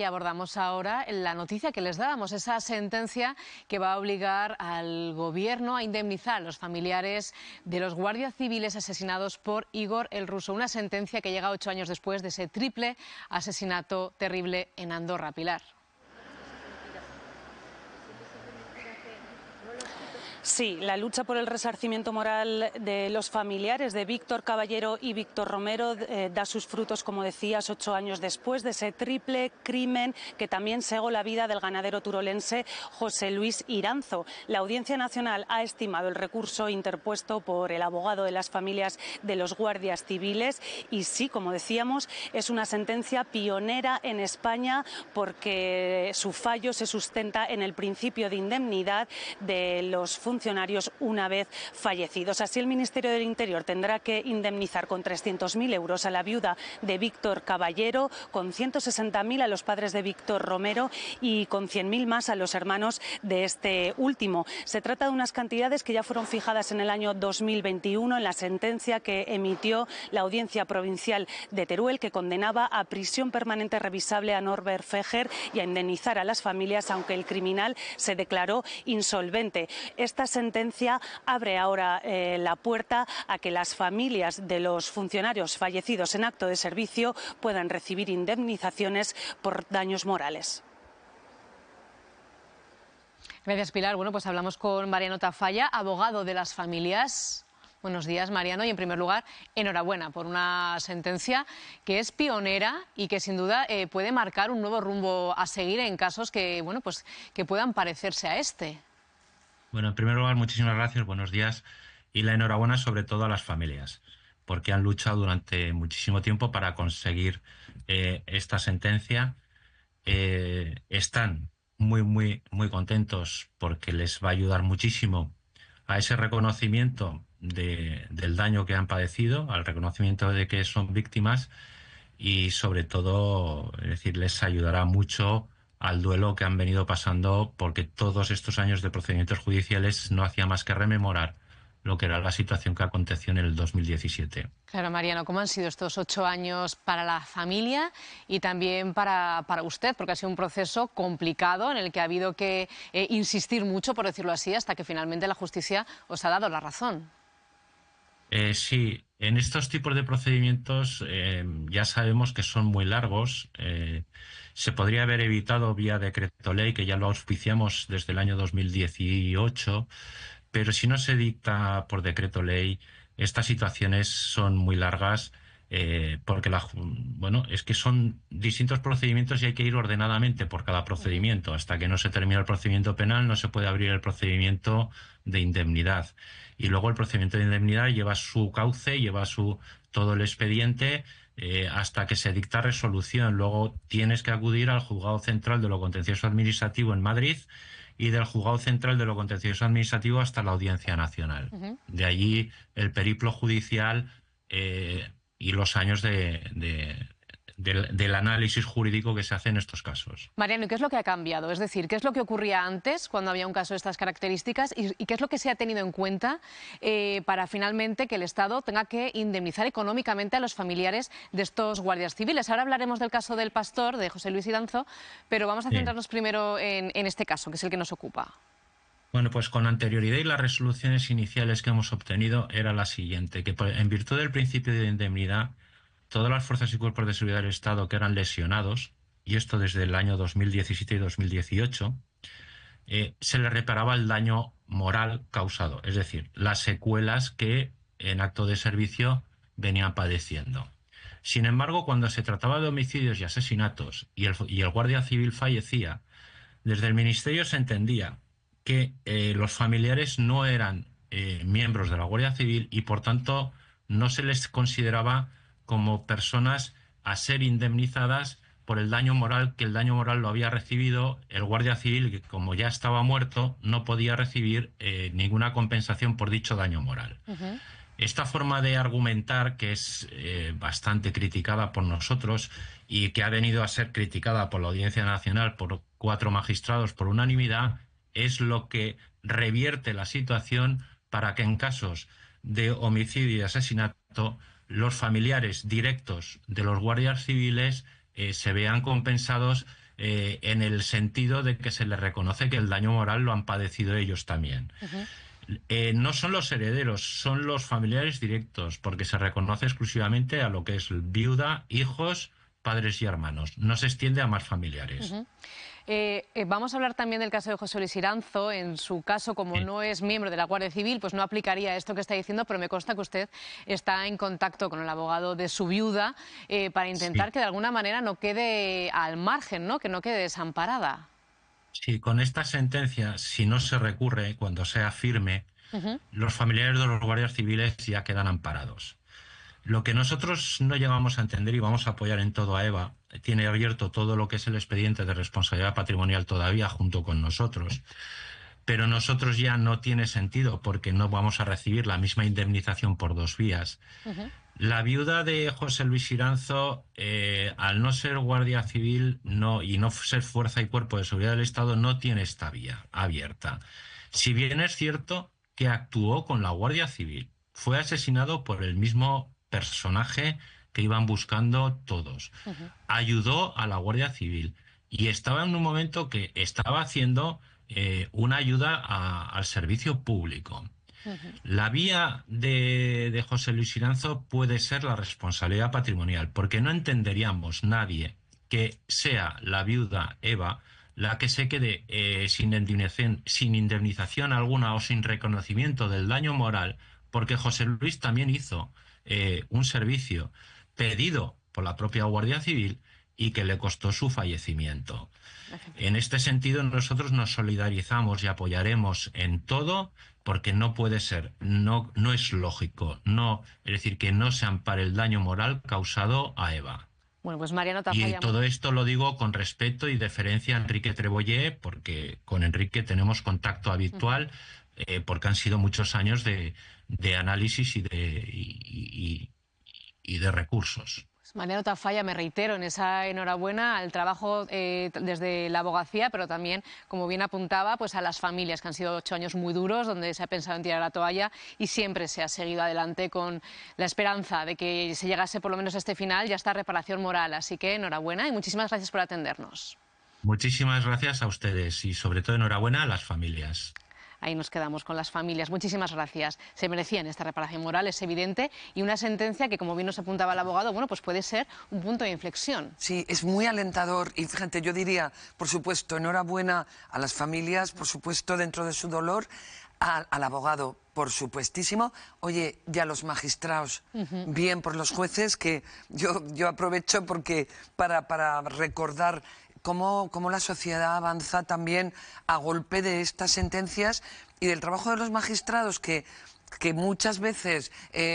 Y abordamos ahora la noticia que les dábamos, esa sentencia que va a obligar al gobierno a indemnizar a los familiares de los guardias civiles asesinados por Igor el Ruso. Una sentencia que llega 8 años después de ese triple asesinato terrible en Andorra. Pilar. Sí, la lucha por el resarcimiento moral de los familiares de Víctor Caballero y Víctor Romero da sus frutos, como decías, 8 años después de ese triple crimen que también cegó la vida del ganadero turolense José Luis Iranzo. La Audiencia Nacional ha estimado el recurso interpuesto por el abogado de las familias de los guardias civiles y sí, como decíamos, es una sentencia pionera en España porque su fallo se sustenta en el principio de indemnidad de los funcionarios una vez fallecidos. Así, el Ministerio del Interior tendrá que indemnizar con 300.000 euros a la viuda de Víctor Caballero, con 160.000 a los padres de Víctor Romero y con 100.000 más a los hermanos de este último. Se trata de unas cantidades que ya fueron fijadas en el año 2021 en la sentencia que emitió la Audiencia Provincial de Teruel, que condenaba a prisión permanente revisable a Norbert Feger y a indemnizar a las familias, aunque el criminal se declaró insolvente. Esta sentencia abre ahora la puerta a que las familias de los funcionarios fallecidos en acto de servicio puedan recibir indemnizaciones por daños morales. Gracias, Pilar. Bueno, pues hablamos con Mariano Tafalla, abogado de las familias. Buenos días, Mariano. Y en primer lugar, enhorabuena por una sentencia que es pionera y que sin duda puede marcar un nuevo rumbo a seguir en casos que, bueno, pues que puedan parecerse a este. Bueno, en primer lugar, muchísimas gracias, buenos días y la enhorabuena sobre todo a las familias, porque han luchado durante muchísimo tiempo para conseguir esta sentencia. Están muy contentos porque les va a ayudar muchísimo a ese reconocimiento del daño que han padecido, al reconocimiento de que son víctimas y sobre todo, es decir, les ayudará mucho al duelo que han venido pasando, porque todos estos años de procedimientos judiciales no hacía más que rememorar lo que era la situación que aconteció en el 2017. Claro, Mariano, ¿cómo han sido estos 8 años para la familia y también para usted? Porque ha sido un proceso complicado en el que ha habido que insistir mucho, por decirlo así, hasta que finalmente la justicia os ha dado la razón. Sí, en estos tipos de procedimientos ya sabemos que son muy largos. Se podría haber evitado vía decreto ley, que ya lo auspiciamos desde el año 2018, pero si no se dicta por decreto ley, estas situaciones son muy largas porque bueno, es que son distintos procedimientos y hay que ir ordenadamente por cada procedimiento. Hasta que no se termina el procedimiento penal no se puede abrir el procedimiento de indemnidad. Y luego el procedimiento de indemnidad lleva su cauce, lleva todo el expediente hasta que se dicta resolución. Luego tienes que acudir al Juzgado Central de lo Contencioso Administrativo en Madrid y del Juzgado Central de lo Contencioso Administrativo hasta la Audiencia Nacional. De allí el periplo judicial y los años del análisis jurídico que se hace en estos casos. Mariano, ¿y qué es lo que ha cambiado? Es decir, ¿qué es lo que ocurría antes cuando había un caso de estas características y qué es lo que se ha tenido en cuenta para finalmente que el Estado tenga que indemnizar económicamente a los familiares de estos guardias civiles? Ahora hablaremos del caso del pastor, de José Luis Iranzo, pero vamos a centrarnos primero en este caso, que es el que nos ocupa. Bueno, pues con anterioridad y las resoluciones iniciales que hemos obtenido era la siguiente, que en virtud del principio de indemnidad, todas las fuerzas y cuerpos de seguridad del Estado que eran lesionados, y esto desde el año 2017 y 2018, se les reparaba el daño moral causado, es decir, las secuelas que en acto de servicio venían padeciendo. Sin embargo, cuando se trataba de homicidios y asesinatos y el guardia civil fallecía, desde el Ministerio se entendía que los familiares no eran miembros de la Guardia Civil y, por tanto, no se les consideraba como personas a ser indemnizadas por el daño moral, que el daño moral lo había recibido el Guardia Civil, que como ya estaba muerto, no podía recibir ninguna compensación por dicho daño moral. Esta forma de argumentar, que es bastante criticada por nosotros y que ha venido a ser criticada por la Audiencia Nacional por 4 magistrados por unanimidad, es lo que revierte la situación para que en casos de homicidio y asesinato los familiares directos de los guardias civiles se vean compensados en el sentido de que se les reconoce que el daño moral lo han padecido ellos también. No son los herederos, son los familiares directos, porque se reconoce exclusivamente a lo que es viuda, hijos, padres y hermanos. No se extiende a más familiares. Vamos a hablar también del caso de José Luis Iranzo. En su caso, como no es miembro de la Guardia Civil, pues no aplicaría esto que está diciendo, pero me consta que usted está en contacto con el abogado de su viuda para intentar que de alguna manera no quede al margen, ¿no? Que no quede desamparada. Sí, con esta sentencia, si no se recurre, cuando sea firme, los familiares de los guardias civiles ya quedan amparados. Lo que nosotros no llegamos a entender y vamos a apoyar en todo a Eva, tiene abierto todo lo que es el expediente de responsabilidad patrimonial todavía junto con nosotros, pero nosotros ya no tiene sentido porque no vamos a recibir la misma indemnización por dos vías. La viuda de José Luis Iranzo, al no ser guardia civil y no ser fuerza y cuerpo de seguridad del Estado, no tiene esta vía abierta. Si bien es cierto que actuó con la Guardia Civil, fue asesinado por el mismo personaje que iban buscando todos. Ayudó a la Guardia Civil y estaba en un momento que estaba haciendo una ayuda al servicio público. La vía de José Luis Iranzo puede ser la responsabilidad patrimonial, porque no entenderíamos nadie que sea la viuda Eva la que se quede sin indemnización alguna o sin reconocimiento del daño moral, porque José Luis también hizo un servicio pedido por la propia Guardia Civil y que le costó su fallecimiento. En este sentido, nosotros nos solidarizamos y apoyaremos en todo, porque no puede ser, no es lógico, es decir, que no se ampare el daño moral causado a Eva. Bueno, pues Mariano Tafalla. Y todo esto lo digo con respeto y deferencia a Enrique Treboller, porque con Enrique tenemos contacto habitual, porque han sido muchos años de análisis y de recursos. Mariano Tafalla, me reitero en esa enhorabuena al trabajo desde la abogacía, pero también, como bien apuntaba, pues a las familias, que han sido 8 años muy duros, donde se ha pensado en tirar la toalla y siempre se ha seguido adelante con la esperanza de que se llegase por lo menos a este final y a esta reparación moral. Así que enhorabuena y muchísimas gracias por atendernos. Muchísimas gracias a ustedes y sobre todo enhorabuena a las familias. Ahí nos quedamos con las familias. Muchísimas gracias. Se merecían esta reparación moral, es evidente, y una sentencia que, como bien nos apuntaba el abogado, bueno, pues puede ser un punto de inflexión. Sí, es muy alentador y fíjate, yo diría, por supuesto, enhorabuena a las familias, por supuesto, dentro de su dolor, al abogado, por supuestísimo. Oye, y a los magistrados, bien por los jueces, que yo aprovecho porque para recordar cómo la sociedad avanza también a golpe de estas sentencias y del trabajo de los magistrados que muchas veces,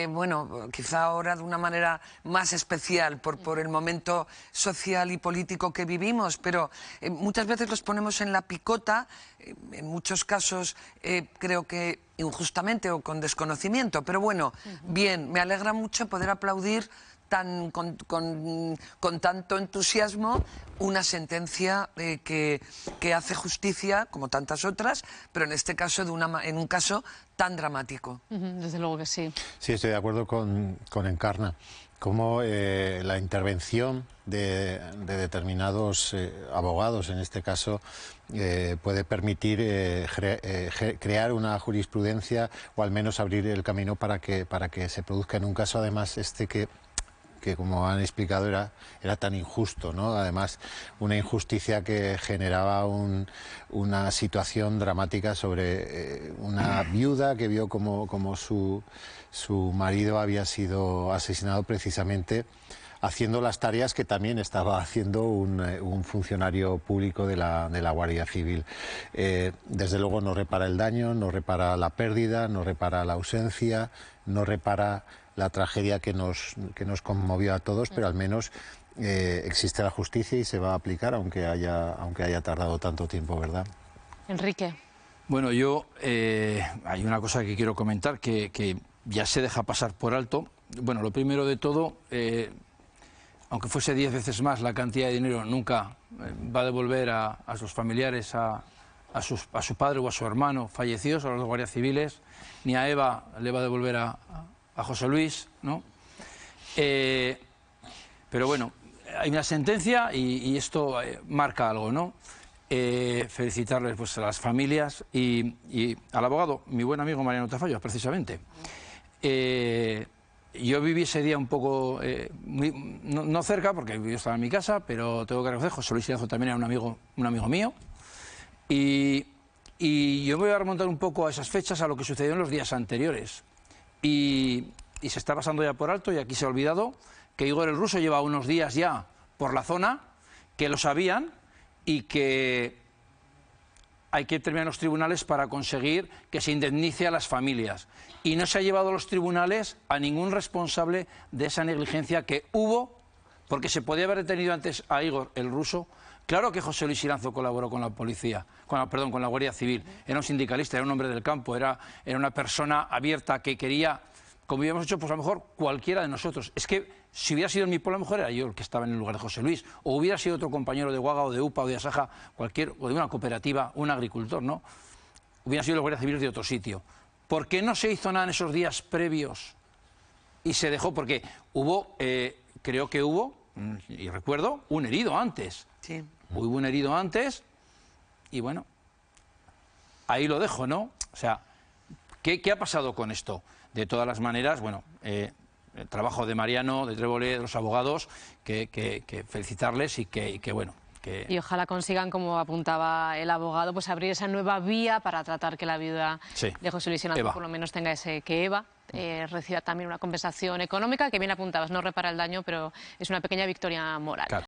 bueno, quizá ahora de una manera más especial por el momento social y político que vivimos, pero muchas veces los ponemos en la picota, en muchos casos creo que injustamente o con desconocimiento, pero bueno, bien, me alegra mucho poder aplaudir con tanto entusiasmo una sentencia que hace justicia, como tantas otras, pero en este caso en un caso tan dramático. Desde luego que sí. Sí, estoy de acuerdo con Encarna. Como la intervención de determinados abogados, en este caso, puede permitir crear una jurisprudencia o al menos abrir el camino para que se produzca en un caso, además, que como han explicado era tan injusto, ¿no? Además, una injusticia que generaba una situación dramática sobre una viuda que vio como su marido había sido asesinado precisamente haciendo las tareas que también estaba haciendo un funcionario público de la Guardia Civil. Desde luego no repara el daño, no repara la pérdida, no repara la ausencia, no repara la tragedia que nos conmovió a todos, pero al menos existe la justicia y se va a aplicar, aunque haya tardado tanto tiempo, ¿verdad? Enrique. Bueno, hay una cosa que quiero comentar que ya se deja pasar por alto. Bueno, lo primero de todo, aunque fuese 10 veces más la cantidad de dinero, nunca va a devolver a sus familiares, a su padre o a su hermano fallecidos, a los guardias civiles, ni a Eva le va a devolver a José Luis, ¿no? Pero bueno, hay una sentencia y esto marca algo, ¿no? Felicitarles pues, a las familias y al abogado, mi buen amigo Mariano Tafalla, precisamente. Yo viví ese día un poco, no cerca, porque yo estaba en mi casa, pero tengo que reconocer, José Luis Iranzo también era un amigo mío. Y yo me voy a remontar un poco a esas fechas, a lo que sucedió en los días anteriores. Y se está pasando ya por alto, y aquí se ha olvidado, que Igor el Ruso lleva unos días ya por la zona, que lo sabían, y que hay que terminar los tribunales para conseguir que se indemnice a las familias. Y no se ha llevado a los tribunales a ningún responsable de esa negligencia que hubo, porque se podía haber detenido antes a Igor el Ruso. Claro que José Luis Iranzo colaboró con la policía, con la Guardia Civil. Era un sindicalista, era un hombre del campo, era una persona abierta que quería, como hubiéramos hecho, pues a lo mejor cualquiera de nosotros. Es que si hubiera sido en mi pueblo, a lo mejor era yo el que estaba en el lugar de José Luis, o hubiera sido otro compañero de Guaga o de UPA o de Asaja, o de una cooperativa, un agricultor, ¿no? Hubiera sido los guardias civiles de otro sitio. ¿Por qué no se hizo nada en esos días previos y se dejó? Porque hubo, creo que hubo, y recuerdo, un herido antes. Sí. Hubo un herido antes y bueno, ahí lo dejo, ¿no? O sea, ¿qué ha pasado con esto? De todas las maneras, bueno, el trabajo de Mariano, de Trévole, de los abogados, que felicitarles y que bueno... Y ojalá consigan, como apuntaba el abogado, pues abrir esa nueva vía para tratar que la viuda de José Luis Iranzo por lo menos tenga que Eva reciba también una compensación económica, que bien apuntabas, no repara el daño, pero es una pequeña victoria moral. Claro.